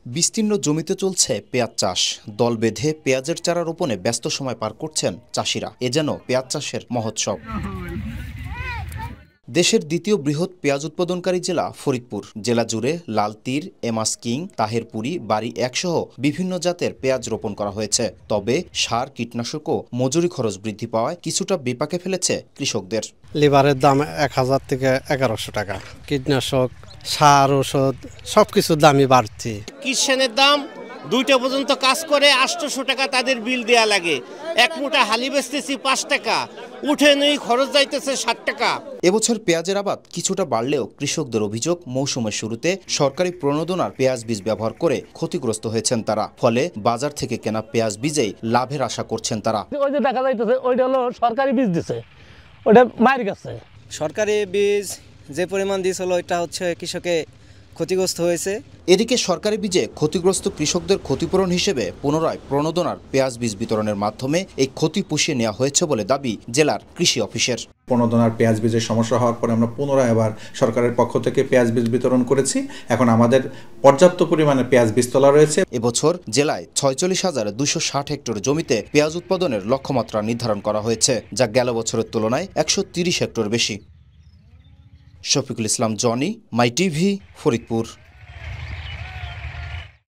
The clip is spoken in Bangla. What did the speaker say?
বিস্তীর্ণ জমিতে চলছে পেঁয়াজ চাষ। দল বেঁধে পেঁয়াজের চারা রোপণে ব্যস্ত সময় পার করছেন চাষিরা। এ যেন পেঁয়াজ চাষের মহোৎসব। দেশের দ্বিতীয় বৃহৎ পেঁয়াজ উৎপাদনকারী জেলা ফরিদপুর। জেলা জুড়ে লাল তীর, এমাস কিং, তাহেরপুরি, বাড়ি একসহ বিভিন্ন জাতের পেঁয়াজ রোপণ করা হয়েছে। তবে সার, কীটনাশক ও মজুরি খরচ বৃদ্ধি পাওয়ায় কিছুটা বিপাকে ফেলেছে কৃষকদের। লিভারের দাম 1000 থেকে 1100 টাকা, কীটনাশক, সার, ওষুধ সবকিছুর দামই বাড়ছে। কিষানের দাম 2টা পর্যন্ত কাজ করে 800 টাকা তাদের বিল দেয়া লাগে। এক মুঠা হালি বেচতেছি 5 টাকা, উঠে নেই খরচ যাইতেছে 60 টাকা। এবছর পেঁয়াজের আবাদ কিছুটা বাড়লেও কৃষকদের অভিযোগ, মৌসুমের শুরুতে সরকারি প্রণোদনার পেঁয়াজ বীজ ব্যবহার করে ক্ষতিগ্রস্ত হয়েছেন তারা। ফলে বাজার থেকে কেনা পেঁয়াজ বীজেই লাভের আশা করছেন তারা। ওই যে দেখা যাইতেছে ওইটা হলো সরকারি বীজ দিছে, ওটা মায়ের কাছে। সরকারি বীজ যে পরিমাণ দিয়েছিল ওইটা হচ্ছে কৃষকে ক্ষতিগ্রস্ত হয়েছে। এদিকে সরকারি বীজে ক্ষতিগ্রস্ত কৃষকদের ক্ষতিপূরণ হিসেবে পুনরায় প্রণোদনার পেঁয়াজ বীজ বিতরণের মাধ্যমে এই ক্ষতি পুষিয়ে নেওয়া হয়েছে বলে দাবি জেলার কৃষি অফিসের। প্রণোদনার পেঁয়াজ বীজের সমস্যা হওয়ার পরে আমরা পুনরায় আবার সরকারের পক্ষ থেকে পেঁয়াজ বীজ বিতরণ করেছি। এখন আমাদের পর্যাপ্ত পরিমাণে পেঁয়াজ বীজ তোলা রয়েছে। এবছর জেলায় 46,260 হেক্টর জমিতে পেঁয়াজ উৎপাদনের লক্ষ্যমাত্রা নির্ধারণ করা হয়েছে, যা গেল বছরের তুলনায় 130 হেক্টর বেশি। শফিকুল ইসলাম, জনি, মাই টিভি, ফরিদপুর।